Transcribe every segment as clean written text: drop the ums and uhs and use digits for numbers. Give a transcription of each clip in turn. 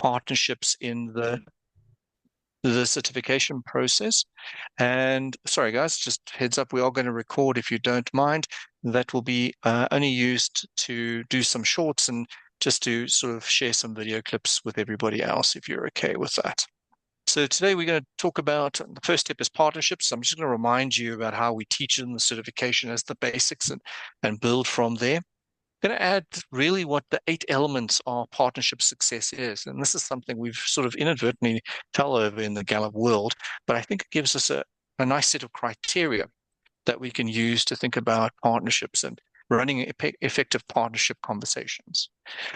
partnerships in the certification process. And sorry, guys, just heads up, we are going to record if you don't mind. That will be only used to do some shorts and just to sort of share some video clips with everybody else, if you're okay with that. So today we're going to talk about the first step is partnerships. I'm just going to remind you about how we teach it in the certification as the basics and build from there. Going to add really what the 8 elements of partnership success is. And this is something we've sort of inadvertently fell over in the Gallup world, but I think it gives us a nice set of criteria that we can use to think about partnerships and running effective partnership conversations.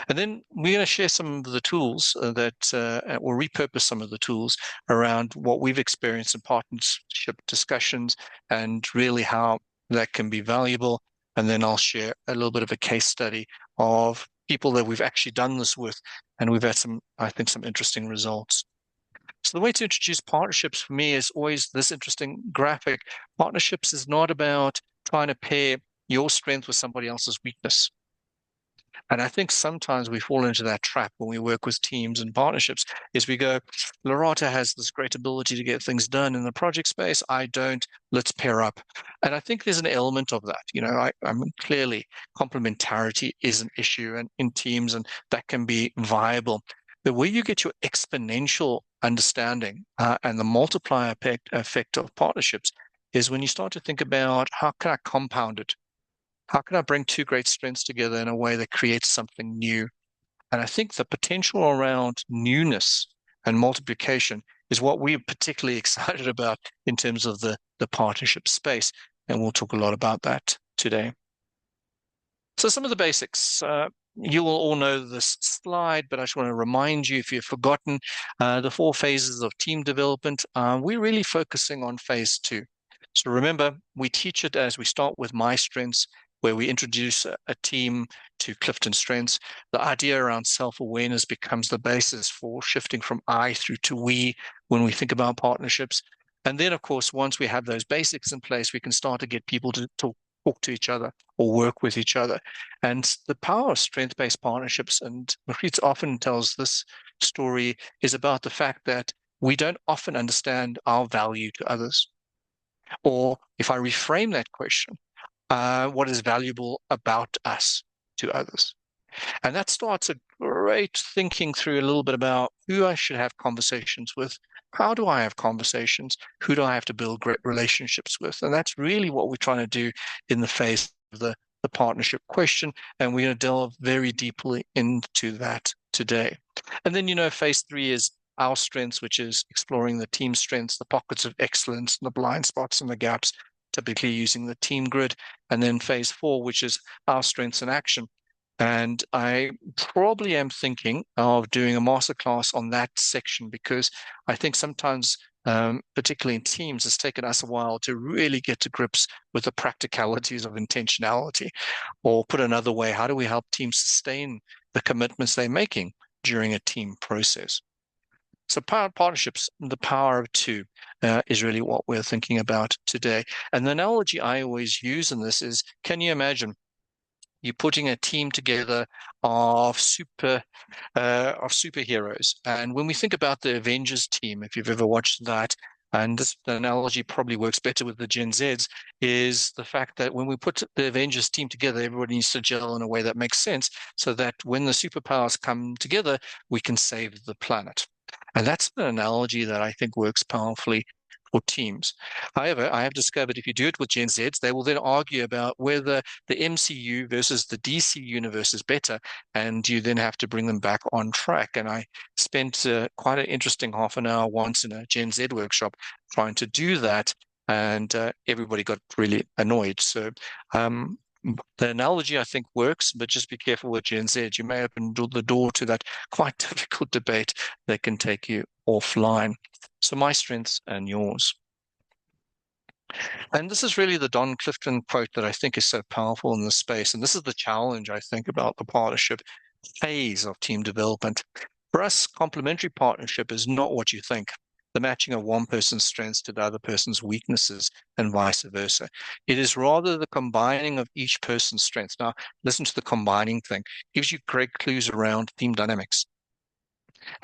And then we're going to share some of the tools or repurpose some of the tools around what we've experienced in partnership discussions and really how that can be valuable. And then I'll share a little bit of a case study of people that we've actually done this with, and we've had I think, some interesting results. So the way to introduce partnerships for me is always this interesting graphic. Partnerships is not about trying to pair your strength with somebody else's weakness. And I think sometimes we fall into that trap when we work with teams and partnerships is we go, Lorata has this great ability to get things done in the project space. I don't. Let's pair up. And I think there's an element of that. I mean, clearly complementarity is an issue in teams, and that can be viable. But where you get your exponential understanding and the multiplier effect of partnerships is when you start to think about how can I compound it? How can I bring 2 great strengths together in a way that creates something new? And I think the potential around newness and multiplication is what we're particularly excited about in terms of the partnership space. And we'll talk a lot about that today. So some of the basics. You will all know this slide, but I just want to remind you, if you've forgotten, the 4 phases of team development. We're really focusing on phase 2. So remember, we teach it as we start with my strengths, where we introduce a team to Clifton strengths. The idea around self-awareness becomes the basis for shifting from I through to we when we think about partnerships. And then, of course, once we have those basics in place, we can start to get people to talk to each other or work with each other. And the power of strength-based partnerships, and Maurice often tells this story, is about the fact that we don't often understand our value to others. Or if I reframe that question, what is valuable about us to others? And that starts a great thinking through a little bit about who I should have conversations with. How do I have conversations? Who do I have to build great relationships with? And that's really what we're trying to do in the phase of the partnership question. And we're going to delve very deeply into that today. And then, phase 3 is our strengths, which is exploring the team strengths, the pockets of excellence, the blind spots and the gaps, typically using the team grid. And then phase 4, which is our strengths in action. And I probably am thinking of doing a masterclass on that section, because I think sometimes, particularly in teams, it's taken us a while to really get to grips with the practicalities of intentionality. Or put another way, how do we help teams sustain the commitments they're making during a team process? So partnerships, the power of 2 is really what we're thinking about today. And the analogy I always use in this is, can you imagine you're putting a team together of superheroes? And when we think about the Avengers team, if you've ever watched that, and this analogy probably works better with the Gen Zs, is the fact that when we put the Avengers team together, everybody needs to gel in a way that makes sense, so that when the superpowers come together, we can save the planet. And that's an analogy that I think works powerfully for teams. However, I have discovered if you do it with Gen Zs, they will then argue about whether the MCU versus the DC universe is better, and you then have to bring them back on track. And I spent quite an interesting half an hour once in a Gen Z workshop trying to do that, and everybody got really annoyed. So the analogy, I think, works, but just be careful with Gen Z. You may open the door to that quite difficult debate that can take you offline. So my strengths and yours. And this is really the Don Clifton quote that I think is so powerful in this space. And this is the challenge, I think, about the partnership phase of team development. For us, complementary partnership is not what you think, the matching of one person's strengths to the other person's weaknesses and vice versa. It is rather the combining of each person's strengths. Now, listen to the combining thing. It gives you great clues around team dynamics.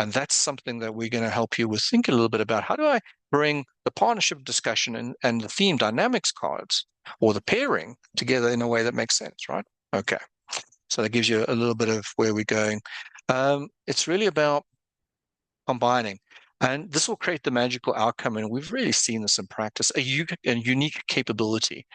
And that's something that we're going to help you with thinking a little bit about. How do I bring the partnership discussion and the theme dynamics cards or the pairing together in a way that makes sense, right? Okay. So that gives you a little bit of where we're going. It's really about combining. And this will create the magical outcome. And we've really seen this in practice, a unique capability.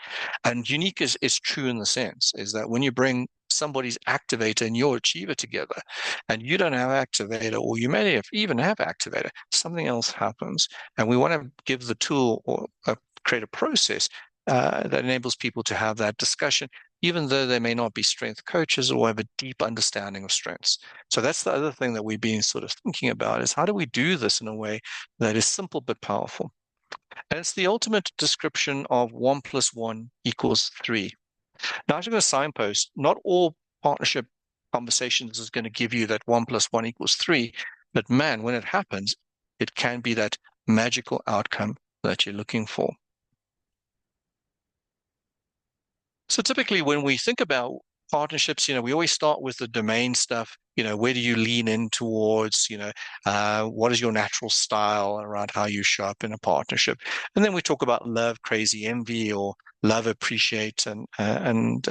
And unique is true in the sense is that when you bring somebody's activator and your achiever together, and you don't have activator, or you may even have activator, something else happens. And we want to give the tool or create a process that enables people to have that discussion, even though they may not be strength coaches or have a deep understanding of strengths. So that's the other thing that we've been sort of thinking about is how do we do this in a way that is simple but powerful? And it's the ultimate description of 1 + 1 = 3. Now, I'm going to signpost, not all partnership conversations is going to give you that 1 + 1 = 3, but man, when it happens, it can be that magical outcome that you're looking for. So typically when we think about partnerships, we always start with the domain stuff. Where do you lean in towards? What is your natural style around how you show up in a partnership? And then we talk about love, crazy envy, or love, appreciate, and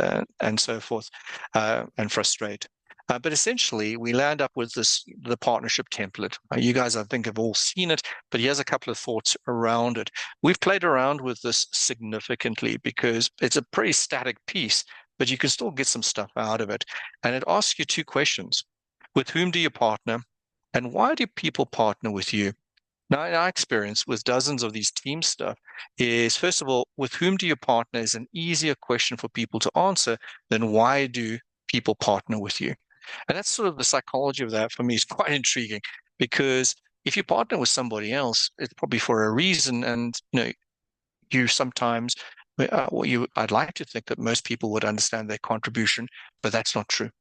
so forth, and frustrate. But essentially, we land up with the partnership template. You guys, I think, have all seen it, but here's a couple of thoughts around it. We've played around with this significantly because it's a pretty static piece, but you can still get some stuff out of it. And it asks you two questions. With whom do you partner? And why do people partner with you? Now, in our experience with dozens of these team stuff is, first of all, with whom do you partner is an easier question for people to answer than why do people partner with you? And that's sort of the psychology of that for me is quite intriguing because if you partner with somebody else, it's probably for a reason. And, you sometimes, I'd like to think that most people would understand their contribution, but that's not true.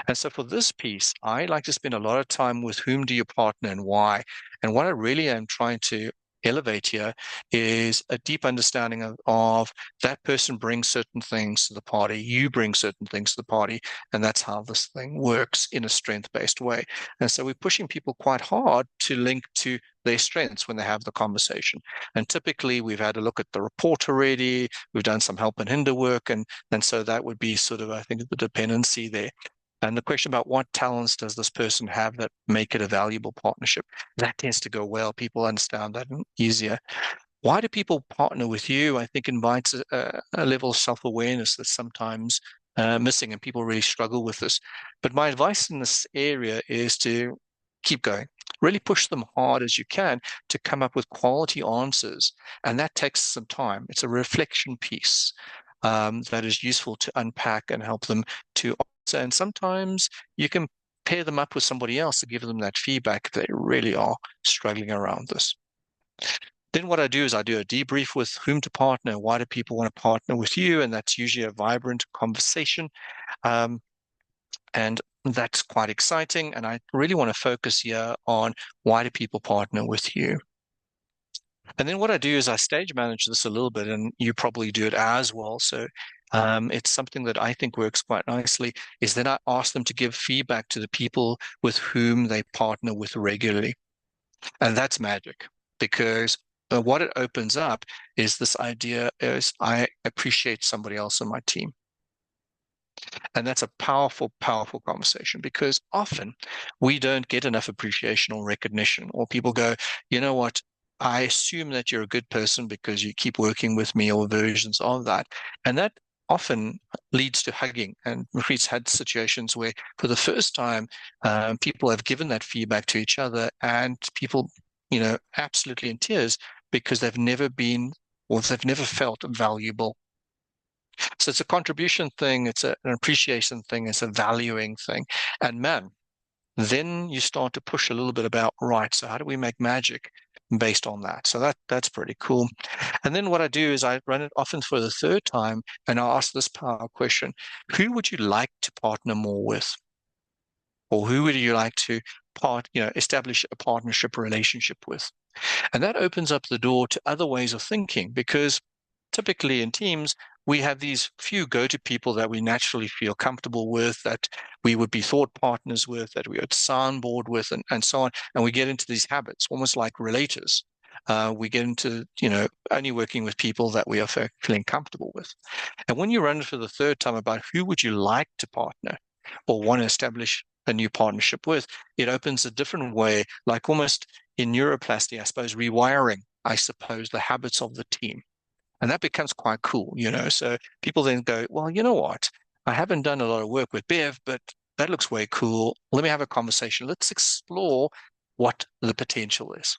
And so for this piece, I like to spend a lot of time with whom do you partner and why. And what I really am trying to elevate here is a deep understanding of that person brings certain things to the party, you bring certain things to the party, and that's how this thing works in a strength-based way. And so we're pushing people quite hard to link to their strengths when they have the conversation. And typically we've had a look at the report already, we've done some help and hinder work, and so that would be sort of, I think, the dependency there. And the question about what talents does this person have that make it a valuable partnership? That tends to go well. People understand that easier. Why do people partner with you? I think invites a level of self-awareness that's sometimes missing, and people really struggle with this. But my advice in this area is to keep going. Really push them hard as you can to come up with quality answers. And that takes some time. It's a reflection piece that is useful to unpack and help them to answer. And sometimes you can pair them up with somebody else to give them that feedback if they really are struggling around this. Then what I do is I do a debrief with whom to partner. Why do people want to partner with you? And that's usually a vibrant conversation. And that's quite exciting. And I really want to focus here on why do people partner with you? And then what I do is I stage manage this a little bit, and you probably do it as well. So it's something that I think works quite nicely, is then I ask them to give feedback to the people with whom they partner with regularly. And that's magic because what it opens up is this idea is I appreciate somebody else on my team. And that's a powerful, powerful conversation because often we don't get enough appreciation or recognition, or people go, you know what? I assume that you're a good person because you keep working with me, or versions of that. And that often leads to hugging. And Margret's had situations where, for the first time, people have given that feedback to each other, and people, absolutely in tears because they've never been or they've never felt valuable. So it's a contribution thing, it's an appreciation thing, it's a valuing thing. And man, then you start to push a little bit about, right, so how do we make magic based on that? So that's pretty cool. And then what I do is I run it often for the third time, and I ask this power question: who would you like to partner more with? Or who would you like to establish a partnership relationship with? And that opens up the door to other ways of thinking, because typically in teams, we have these few go-to people that we naturally feel comfortable with, that we would be thought partners with, that we would soundboard with, and so on. And we get into these habits, almost like relators. We get into, only working with people that we are feeling comfortable with. And when you run it for the third time about who would you like to partner or want to establish a new partnership with, it opens a different way, like almost in neuroplasty, I suppose, rewiring, I suppose, the habits of the team. And that becomes quite cool. So people then go, well, you know what? I haven't done a lot of work with Bev, but that looks way cool. Let me have a conversation. Let's explore what the potential is.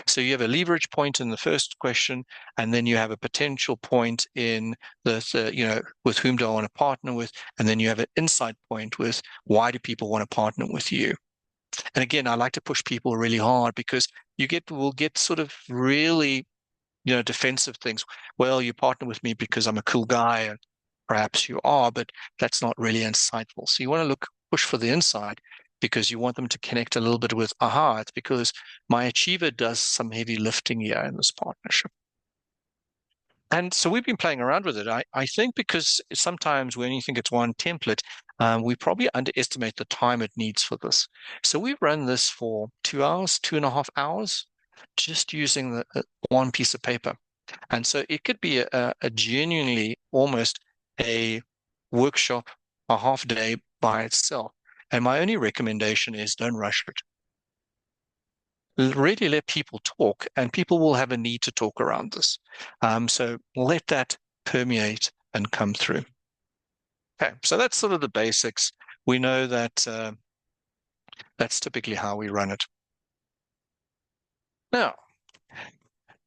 So you have a leverage point in the first question, and then you have a potential point in with whom do I want to partner with? And then you have an insight point with why do people want to partner with you? And again, I like to push people really hard because will get sort of really defensive things. Well, you partner with me because I'm a cool guy, and perhaps you are, but that's not really insightful. So you want to push for the inside because you want them to connect a little bit with, aha, it's because my achiever does some heavy lifting here in this partnership. And so we've been playing around with it. I think because sometimes when you think it's one template, we probably underestimate the time it needs for this. So we've run this for 2 hours, 2.5 hours, just using the one piece of paper. And so it could be a genuinely almost a workshop, a half day by itself. And my only recommendation is don't rush it. Really let people talk, and people will have a need to talk around this. So let that permeate and come through. Okay, so that's sort of the basics. We know that that's typically how we run it. Now,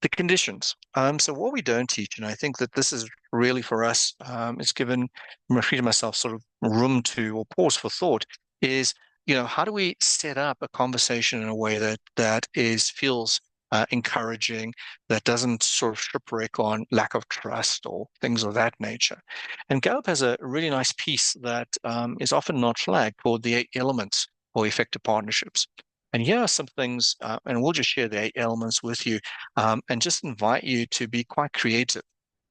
the conditions. So what we don't teach, and I think that this is really for us, it's given Rashid and myself sort of room to or pause for thought, is how do we set up a conversation in a way that feels encouraging, that doesn't sort of shipwreck on lack of trust or things of that nature. And Gallup has a really nice piece that is often not flagged called the 8 elements for effective partnerships. And here are some things, and we'll just share the 8 elements with you, and just invite you to be quite creative.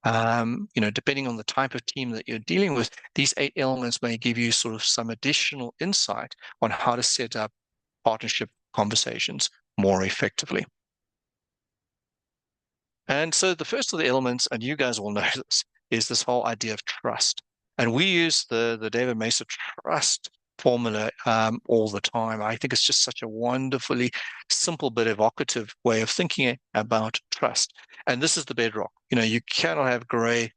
Depending on the type of team that you're dealing with, these 8 elements may give you sort of some additional insight on how to set up partnership conversations more effectively. And so the first of the elements, and you guys will know this, is this whole idea of trust. And we use the David Mesa trust formula all the time. I think it's just such a wonderfully simple but evocative way of thinking about trust. And this is the bedrock. You cannot have great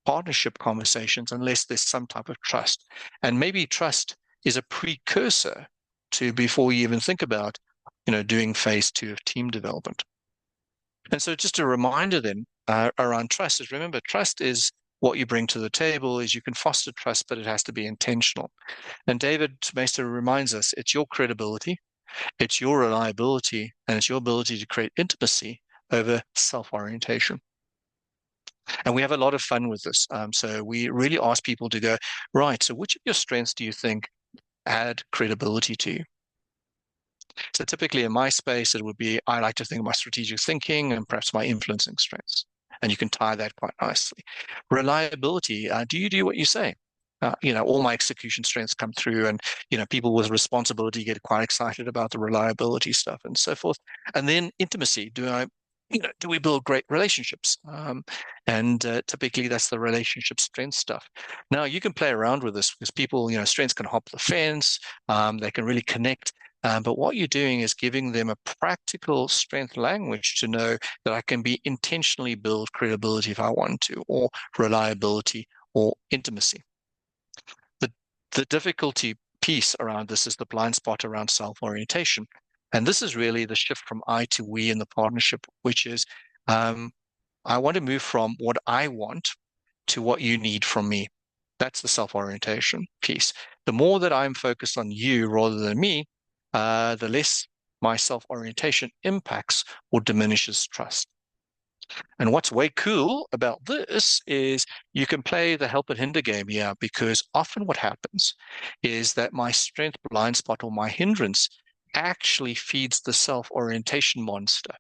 partnership conversations unless there's some type of trust. And maybe trust is a precursor to before you even think about, doing phase 2 of team development. And so just a reminder then around trust is, remember, trust is what you bring to the table. Is you can foster trust, but it has to be intentional. And David Meister reminds us it's your credibility, it's your reliability, and it's your ability to create intimacy over self-orientation. And we have a lot of fun with this. So we really ask people to go, right, so which of your strengths do you think add credibility to you? So typically in my space, it would be, I like to think of my strategic thinking and perhaps my influencing strengths. And you can tie that quite nicely. Reliability, do you do what you say? All my execution strengths come through, and people with responsibility get quite excited about the reliability stuff and so forth. And then intimacy, do we build great relationships? And typically that's the relationship strength stuff. Now you can play around with this because people, strengths can hop the fence, they can really connect. But what you're doing is giving them a practical strength language to know that I can be intentionally build credibility if I want to, or reliability or intimacy. The difficulty piece around this is the blind spot around self-orientation. And this is really the shift from I to we in the partnership, which is I want to move from what I want to what you need from me. That's the self-orientation piece. The more that I'm focused on you rather than me, the less my self-orientation impacts or diminishes trust. And what's way cool about this is you can play the help and hinder game here, because often what happens is that my strength blind spot or my hindrance actually feeds the self-orientation monster.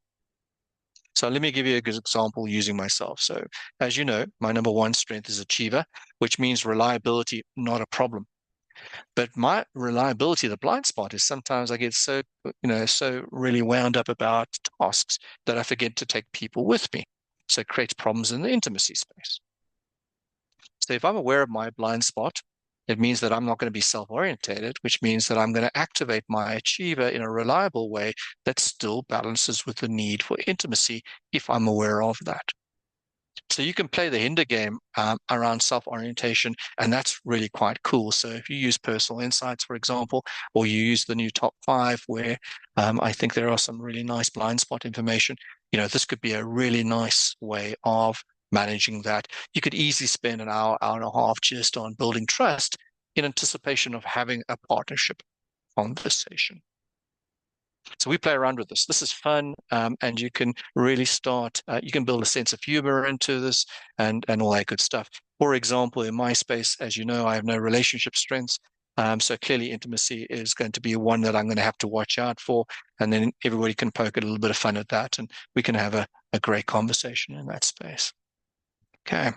So let me give you a good example using myself. So as you know, my number one strength is achiever, which means reliability, not a problem. But my reliability, the blind spot is sometimes I get so, so really wound up about tasks that I forget to take people with me. So it creates problems in the intimacy space. So if I'm aware of my blind spot, it means that I'm not going to be self-orientated, which means that I'm going to activate my achiever in a reliable way that still balances with the need for intimacy if I'm aware of that. So you can play the hinder game around self-orientation, and that's really quite cool. So if you use personal insights, for example, or you use the new top five, where I think there are some really nice blind spot information, this could be a really nice way of managing that. You could easily spend an hour, hour and a half just on building trust in anticipation of having a partnership conversation. So we play around with this. This is fun, and you can really start. You can build a sense of humor into this, and all that good stuff. For example, in my space, as you know, I have no relationship strengths, so clearly intimacy is going to be one that I'm going to have to watch out for. And then everybody can poke a little bit of fun at that, and we can have a great conversation in that space. Okay.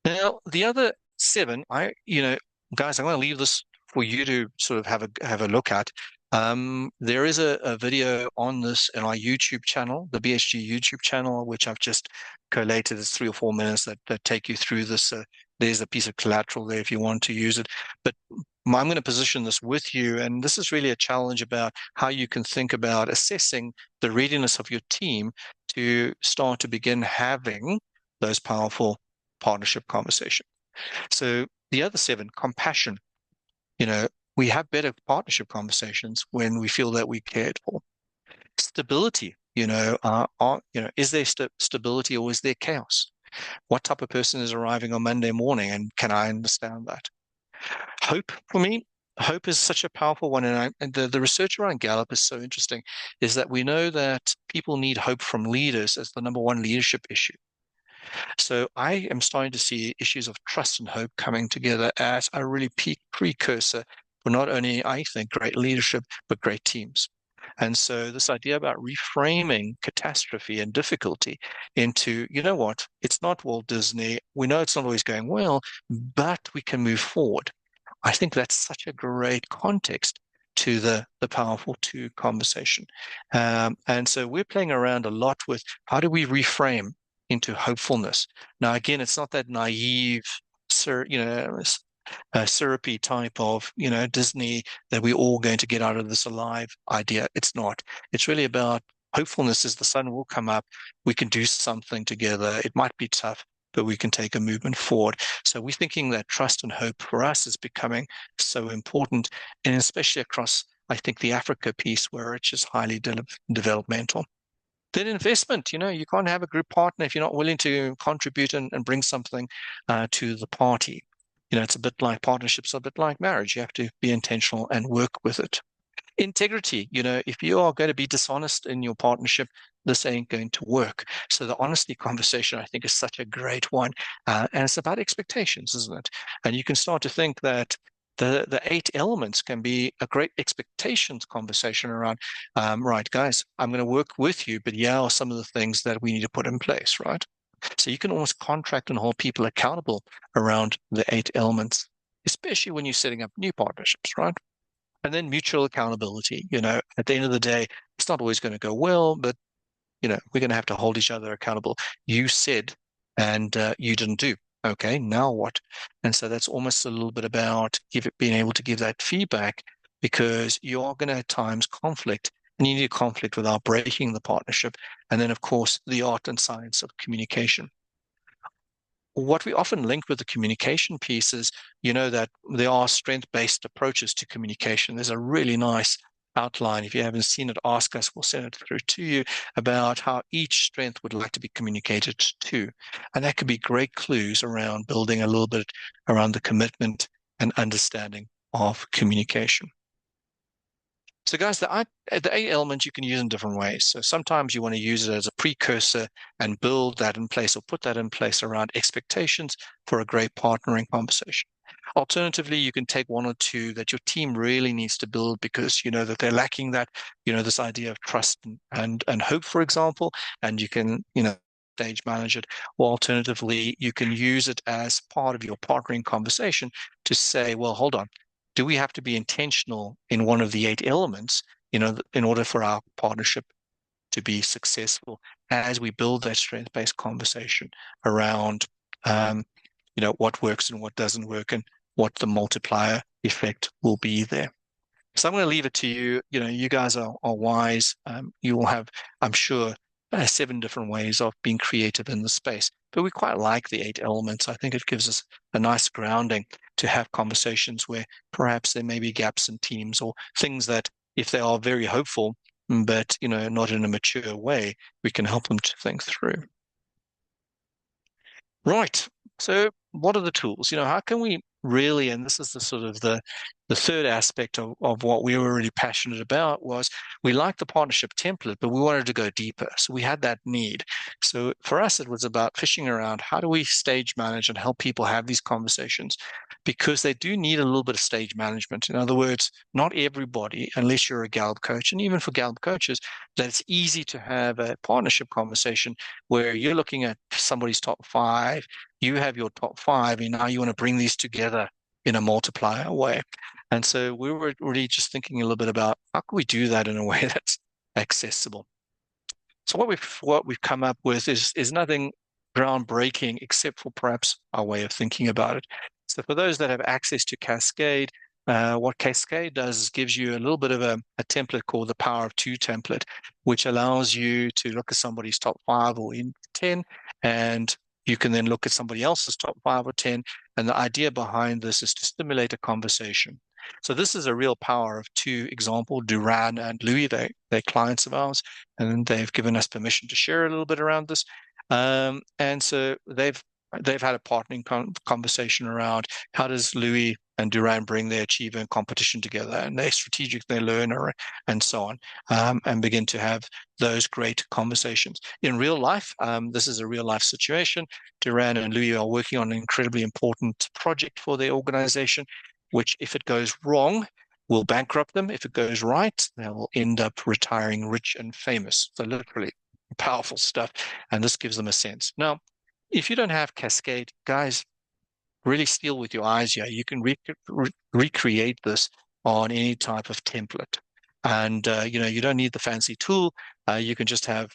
Now, the other seven, guys, I'm going to leave this for you to sort of have a look at. There is a video on this in our YouTube channel, the BSG YouTube channel, which I've just collated. It's 3 or 4 minutes that take you through this. There's a piece of collateral there if you want to use it. But I'm going to position this with you, and this is really a challenge about how you can think about assessing the readiness of your team to start to begin having those powerful partnership conversation. So the other seven, compassion, you know, we have better partnership conversations when we feel that we cared for. Stability, is there stability or is there chaos? What type of person is arriving on Monday morning, and can I understand that? Hope for me, hope is such a powerful one, and the research around Gallup is so interesting, is that we know that people need hope from leaders as the number one leadership issue. So I am starting to see issues of trust and hope coming together as a really peak precursor for not only, I think, great leadership, but great teams. And so this idea about reframing catastrophe and difficulty into, you know what, it's not Walt Disney. We know it's not always going well, but we can move forward. I think that's such a great context to the powerful two conversation. And so we're playing around a lot with how do we reframe into hopefulness. Now, again, it's not that naive, syrupy type of, Disney that we're all going to get out of this alive idea. It's not. It's really about hopefulness is the sun will come up. We can do something together. It might be tough, but we can take a movement forward. So we're thinking that trust and hope for us is becoming so important, and especially across, I think, the Africa piece where it's just highly developmental. Then investment, you can't have a group partner if you're not willing to contribute and bring something to the party. It's a bit like partnerships, a bit like marriage. You have to be intentional and work with it. Integrity, if you are going to be dishonest in your partnership, this ain't going to work. So the honesty conversation, I think, is such a great one. And it's about expectations, isn't it? And you can start to think that the 8 elements can be a great expectations conversation around, right, guys, I'm going to work with you, but yeah, are some of the things that we need to put in place, right? So you can almost contract and hold people accountable around the 8 elements, especially when you're setting up new partnerships, right? And then mutual accountability. At the end of the day, it's not always going to go well, but we're going to have to hold each other accountable. You said, and you didn't do. Okay, now what? And so that's almost a little bit about being able to give that feedback, because you are going to at times conflict, and you need conflict without breaking the partnership. And then, of course, the art and science of communication. What we often link with the communication piece is, that there are strength-based approaches to communication. There's a really nice outline. If you haven't seen it, ask us. We'll send it through to you about how each strength would like to be communicated to. And that could be great clues around building a little bit around the commitment and understanding of communication. So guys, the 8 elements you can use in different ways. So sometimes you want to use it as a precursor and build that in place or put that in place around expectations for a great partnering conversation. Alternatively, you can take one or two that your team really needs to build because you know that they're lacking that, this idea of trust and hope, for example, and you can, stage manage it. Or alternatively, you can use it as part of your partnering conversation to say, well, hold on, do we have to be intentional in one of the 8 elements, in order for our partnership to be successful as we build that strength-based conversation around, um, what works and what doesn't work and what the multiplier effect will be there. So I'm going to leave it to you. You guys are wise. You will have, I'm sure, 7 different ways of being creative in the space. But we quite like the 8 elements. I think it gives us a nice grounding to have conversations where perhaps there may be gaps in teams or things that, if they are very hopeful, but not in a mature way, we can help them to think through. Right. So what are the tools? How can we really, and this is the sort of the third aspect of what we were really passionate about, was we liked the partnership template, but we wanted to go deeper. So we had that need. So for us, it was about fishing around how do we stage manage and help people have these conversations, because they do need a little bit of stage management. In other words, not everybody, unless you're a Gallup coach, and even for Gallup coaches, that it's easy to have a partnership conversation where you're looking at somebody's top 5, you have your top 5, and now you want to bring these together in a multiplier way. And so we were really just thinking a little bit about how can we do that in a way that's accessible. So what we've come up with is nothing groundbreaking except for perhaps our way of thinking about it. So for those that have access to Cascade, what Cascade does is gives you a little bit of a template called the Power of Two template, which allows you to look at somebody's top 5 or in 10, and you can then look at somebody else's top 5 or 10. And the idea behind this is to stimulate a conversation. So this is a real Power of Two example. Duran and Louis, they're clients of ours, and they've given us permission to share a little bit around this. And so they've had a partnering conversation around how does Louis and Duran bring their achiever and competition together, and their strategic, their learner, and so on, and begin to have those great conversations. In real life, this is a real life situation. Duran and Louis are working on an incredibly important project for their organization, which, if it goes wrong, will bankrupt them. If it goes right, they'll end up retiring rich and famous. So literally powerful stuff. And this gives them a sense. Now, if you don't have Cascade, guys, really steal with your eyes here. You can recreate this on any type of template. And, you don't need the fancy tool. You can just have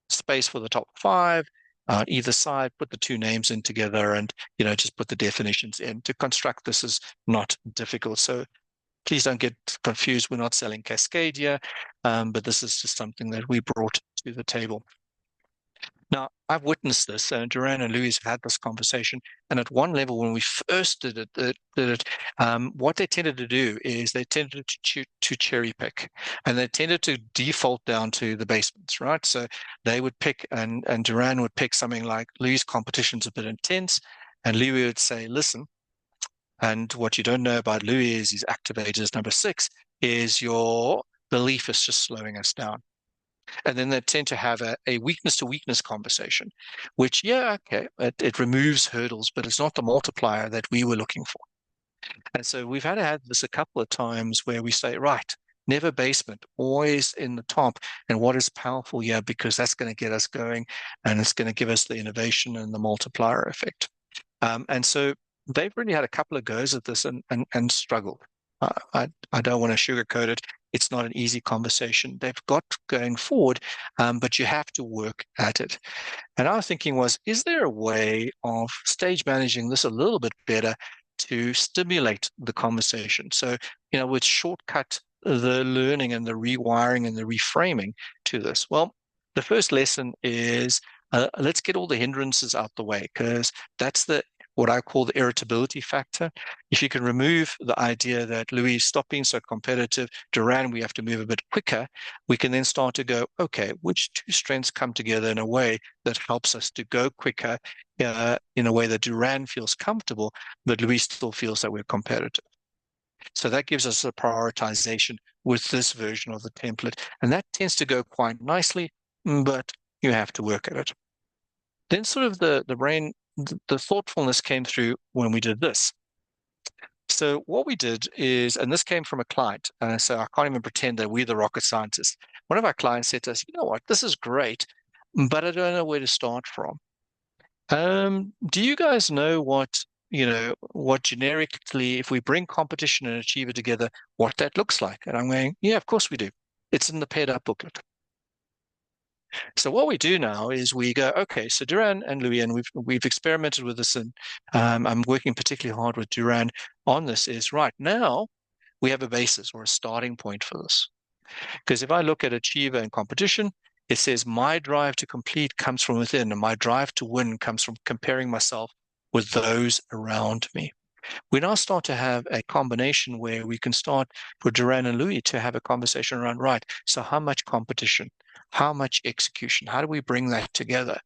space for the top 5 on either side, put the 2 names in together, and, just put the definitions in. To construct this is not difficult. So please don't get confused. We're not selling Cascade here, but this is just something that we brought to the table. Now, I've witnessed this. Duran and Louis have had this conversation, and at one level, when we first did it, what they tended to do is they tended to cherry pick, and they tended to default down to the basements, right? So they would pick, and Duran would pick something like Louis' competition's a bit intense, and Louis would say, listen, and what you don't know about Louis is his activators number 6 is your belief is just slowing us down. And then they tend to have a weakness to weakness conversation, which, okay, it removes hurdles, but it's not the multiplier that we were looking for. And so we've had to have this a couple of times where we say, right, never basement, always in the top. And what is powerful here, because that's going to get us going, and it's going to give us the innovation and the multiplier effect. And so they've really had a couple of goes at this and struggled. I don't want to sugarcoat it. It's not an easy conversation. They've got going forward, but you have to work at it. And our thinking was, is there a way of stage managing this a little bit better to stimulate the conversation? So, with shortcut the learning and the rewiring and the reframing to this. Well, the first lesson is let's get all the hindrances out the way, because that's what I call the irritability factor. If you can remove the idea that Louis, stop being so competitive, Duran, we have to move a bit quicker, we can then start to go, okay, which 2 strengths come together in a way that helps us to go quicker, in a way that Duran feels comfortable, but Louis still feels that we're competitive. So that gives us a prioritization with this version of the template. And that tends to go quite nicely, but you have to work at it. Then sort of the thoughtfulness came through when we did this. So what we did is, and this came from a client, so I can't even pretend that we're the rocket scientists. One of our clients said to us, you know what, this is great, but I don't know where to start from. Do you guys know what generically, if we bring competition and achiever together, what that looks like? And I'm going, yeah, of course we do. It's in the paired up booklet. So what we do now is we go, okay, so Duran and Louis, and we've experimented with this, and I'm working particularly hard with Duran on this. Is right now we have a basis or a starting point for this. Because if I look at achiever and competition, it says my drive to complete comes from within, and my drive to win comes from comparing myself with those around me. We now start to have a combination where we can start for Duran and Louis to have a conversation around, right, so how much competition, how much execution, how do we bring that together?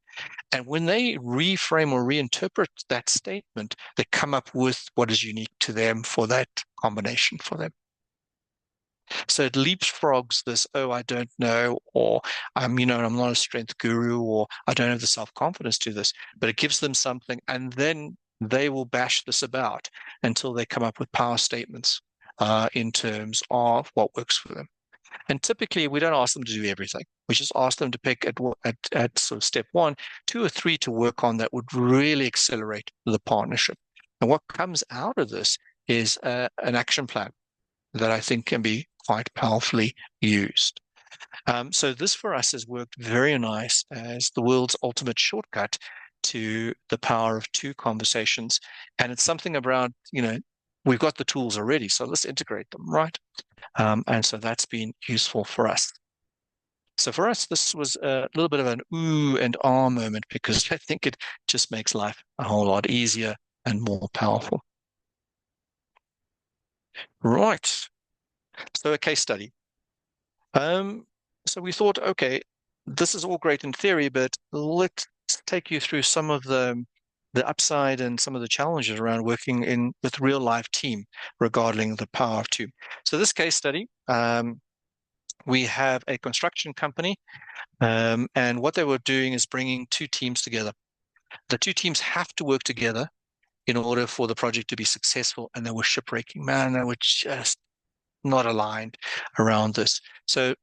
And when they reframe or reinterpret that statement, they come up with what is unique to them for that combination for them. So it leapfrogs this, oh, I don't know, or I'm not a strength guru, or I don't have the self-confidence to this, but it gives them something, and then they will bash this about until they come up with power statements in terms of what works for them. And typically, we don't ask them to do everything. We just ask them to pick at sort of step one, two or three to work on that would really accelerate the partnership. And what comes out of this is an action plan that I think can be quite powerfully used. So this for us has worked very nice as the world's ultimate shortcut to the power of two conversations. And it's something around, we've got the tools already, so let's integrate them, right? And so that's been useful for us. So for us, this was a little bit of an ooh and ah moment because I think it just makes life a whole lot easier and more powerful. Right. So a case study. Um, so we thought, okay, this is all great in theory, but let's take you through some of the upside and some of the challenges around working in with real life team regarding the power of two. So this case study, we have a construction company, and what they were doing is bringing two teams together. The two teams have to work together in order for the project to be successful, and they were shipwrecking. Man, they were just not aligned around this. So,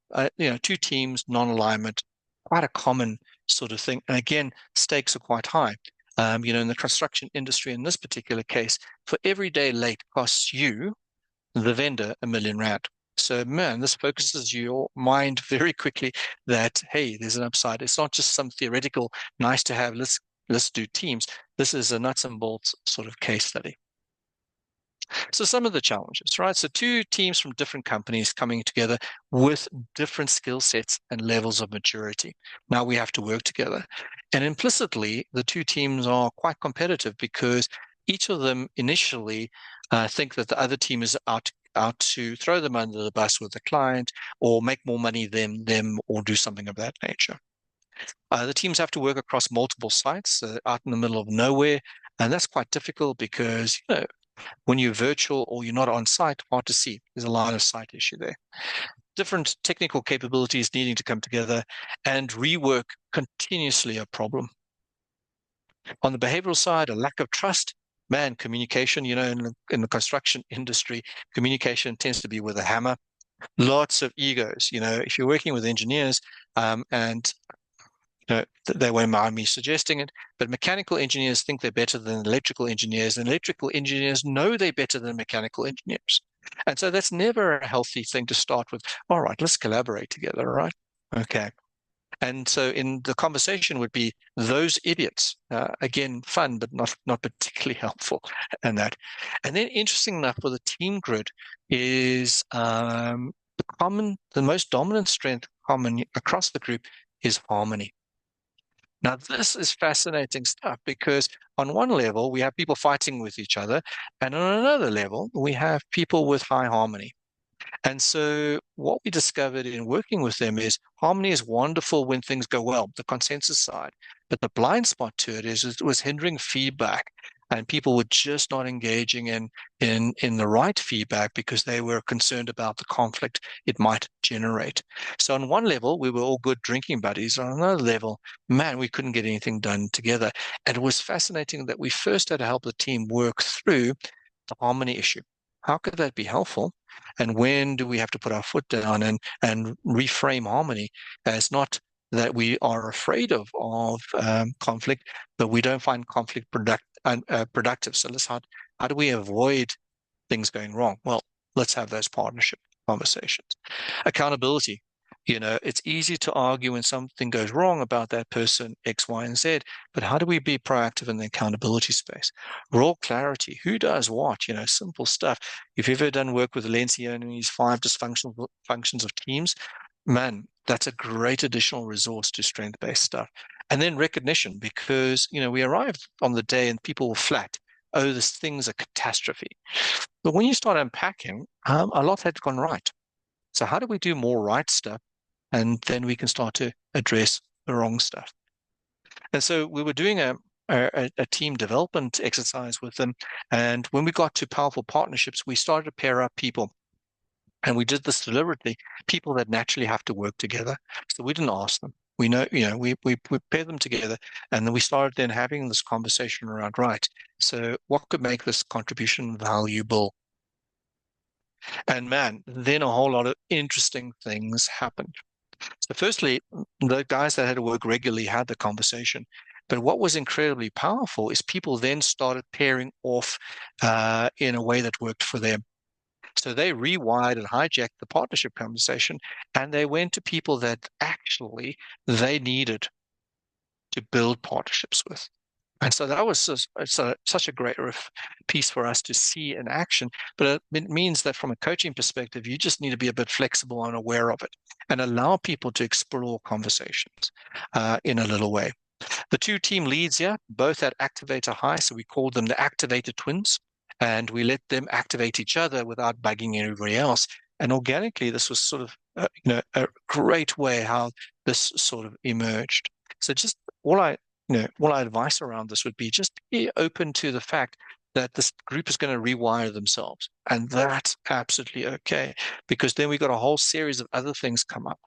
two teams, non-alignment, quite a common sort of thing. And again, stakes are quite high. In the construction industry, in this particular case, for every day late costs you, the vendor, R1 million. So, man, this focuses your mind very quickly that, hey, there's an upside. It's not just some theoretical, nice to have, let's do teams. This is a nuts and bolts sort of case study. So some of the challenges, right? So two teams from different companies coming together with different skill sets and levels of maturity. Now we have to work together. And implicitly, the two teams are quite competitive because each of them initially think that the other team is out to throw them under the bus with the client or make more money than them or do something of that nature. The teams have to work across multiple sites out in the middle of nowhere. And that's quite difficult because, when you're virtual or you're not on site, hard to see. There's a line of sight issue there. Different technical capabilities needing to come together and rework continuously a problem. On the behavioral side, a lack of trust. Man, communication, in the construction industry, communication tends to be with a hammer. Lots of egos. If you're working with engineers, and they won't mind me suggesting it, but mechanical engineers think they're better than electrical engineers, and electrical engineers know they're better than mechanical engineers. And so that's never a healthy thing to start with. All right, let's collaborate together, right? Okay. And so in the conversation would be those idiots. Again, fun, but not particularly helpful in that. And then interesting enough for the team grid is the most dominant strength common across the group is harmony. Now, this is fascinating stuff because on one level, we have people fighting with each other, and on another level, we have people with high harmony. And so, what we discovered in working with them is harmony is wonderful when things go well, the consensus side. But the blind spot to it is it was hindering feedback, and people were just not engaging in the right feedback because they were concerned about the conflict it might generate. So, on one level, we were all good drinking buddies. On another level, man, we couldn't get anything done together. And it was fascinating that we first had to help the team work through the harmony issue. How could that be helpful? And when do we have to put our foot down and reframe harmony as not that we are afraid of conflict, but we don't find conflict productive. So how do we avoid things going wrong? Well, let's have those partnership conversations. Accountability. It's easy to argue when something goes wrong about that person, X, Y, and Z, but how do we be proactive in the accountability space? Role clarity. Who does what? Simple stuff. If you've ever done work with Lencioni and his 5 dysfunctional functions of teams, man, that's a great additional resource to strength-based stuff. And then recognition, because, we arrived on the day and people were flat. Oh, this thing's a catastrophe. But when you start unpacking, a lot had gone right. So how do we do more right stuff? And then we can start to address the wrong stuff. And so we were doing a team development exercise with them. And when we got to powerful partnerships, we started to pair up people. And we did this deliberately, people that naturally have to work together. So we didn't ask them. We know, we pair them together. And then we started then having this conversation around, right, so what could make this contribution valuable? And man, then a whole lot of interesting things happened. So firstly, the guys that had to work regularly had the conversation. But what was incredibly powerful is people then started pairing off in a way that worked for them. So they rewired and hijacked the partnership conversation, and they went to people that actually they needed to build partnerships with. And so that was such a great piece for us to see in action. But it means that from a coaching perspective, you just need to be a bit flexible and aware of it and allow people to explore conversations in a little way. The 2 team leads here, both at activator high, so we called them the activator twins, and we let them activate each other without bugging everybody else. And organically, this was sort of a great way how this sort of emerged. So just all our advice around this would be just be open to the fact that this group is going to rewire themselves. And that's absolutely okay, because then we got a whole series of other things come up.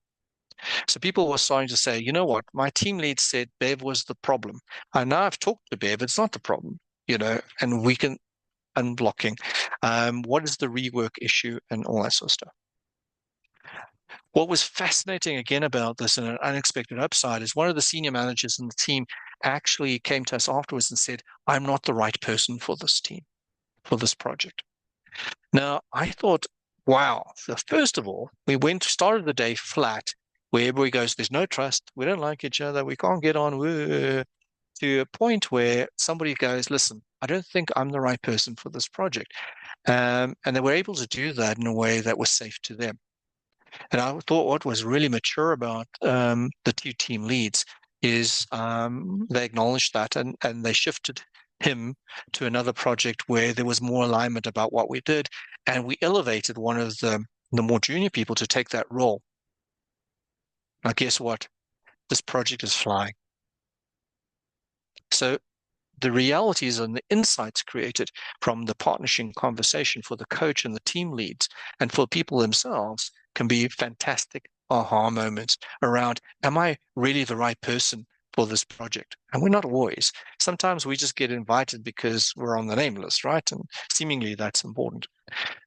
So people were starting to say, you know what, my team lead said Bev was the problem. And now I've talked to Bev, it's not the problem, and we can unblocking. What is the rework issue and all that sort of stuff. What was fascinating again about this and an unexpected upside is one of the senior managers in the team actually came to us afterwards and said, I'm not the right person for this team, for this project. Now, I thought, wow, so first of all, we started the day flat, where everybody goes, there's no trust, we don't like each other, we can't get on, to a point where somebody goes, listen, I don't think I'm the right person for this project. And they were able to do that in a way that was safe to them. And I thought what was really mature about the 2 team leads is they acknowledged that and they shifted him to another project where there was more alignment about what we did. And we elevated one of the more junior people to take that role. Now, guess what? This project is flying. So the realities and the insights created from the partnership conversation for the coach and the team leads and for people themselves can be fantastic aha moments around, am I really the right person for this project? And we're not always. Sometimes we just get invited because we're on the name list, right? And seemingly that's important.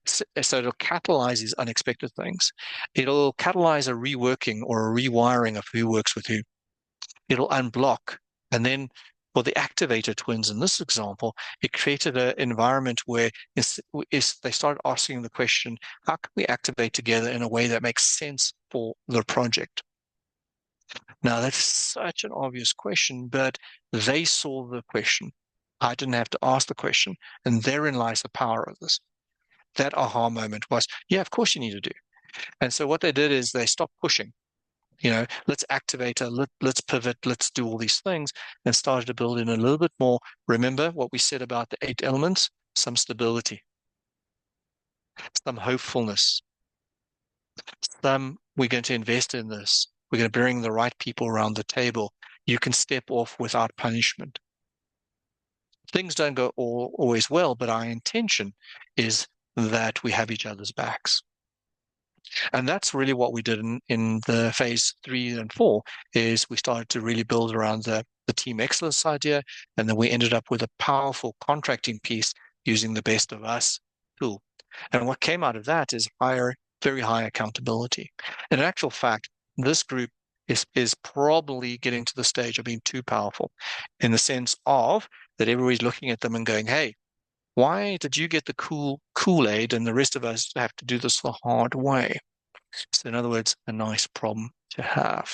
So it'll catalyze these unexpected things. It'll catalyze a reworking or a rewiring of who works with who. It'll unblock. And then for the activator twins in this example, it created an environment where they started asking the question, how can we activate together in a way that makes sense for the project? Now, that's such an obvious question, but they saw the question. I didn't have to ask the question. And therein lies the power of this. That aha moment was, yeah, of course you need to do. And so what they did is they stopped pushing. Let's activate, let's pivot, let's do all these things, and started to build in a little bit more. Remember what we said about the 8 elements? Some stability, some hopefulness, we're going to invest in this. We're going to bring the right people around the table. You can step off without punishment. Things don't go always well, but our intention is that we have each other's backs. And that's really what we did in the phase 3 and 4 is we started to really build around the team excellence idea. And then we ended up with a powerful contracting piece using the best of us tool. And what came out of that is very high accountability. And in actual fact, this group is probably getting to the stage of being too powerful in the sense of that everybody's looking at them and going, hey, why did you get the cool Kool-Aid and the rest of us have to do this the hard way? So in other words, a nice problem to have.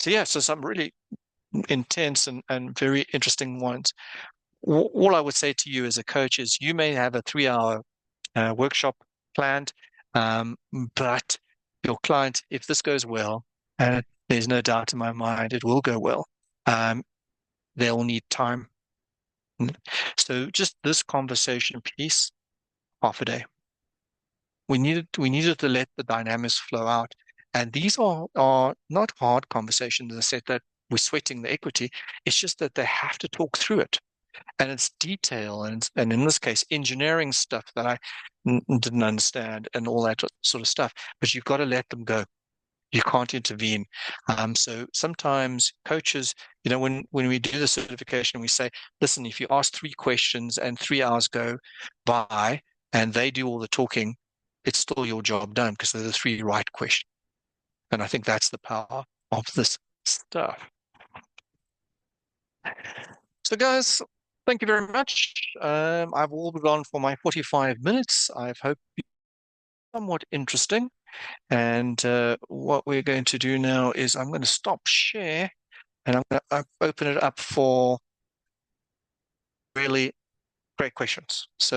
So yeah, so some really intense and very interesting ones. All I would say to you as a coach is you may have a 3-hour workshop planned, but your client, if this goes well, and there's no doubt in my mind it will go well, they'll need time. So just this conversation piece, half a day. We needed to let the dynamics flow out. And these are not hard conversations. I said that we're sweating the equity. It's just that they have to talk through it. And it's detail and in this case, engineering stuff that I didn't understand and all that sort of stuff. But you've got to let them go. You can't intervene. So sometimes coaches, when we do the certification, we say, listen, if you ask 3 questions and 3 hours go by and they do all the talking, it's still your job done because they're the 3 right questions. And I think that's the power of this stuff. So guys, thank you very much. I've all gone for my 45 minutes. I hope you somewhat interesting. And what we're going to do now is I'm going to stop share and I'm going to open it up for really great questions. So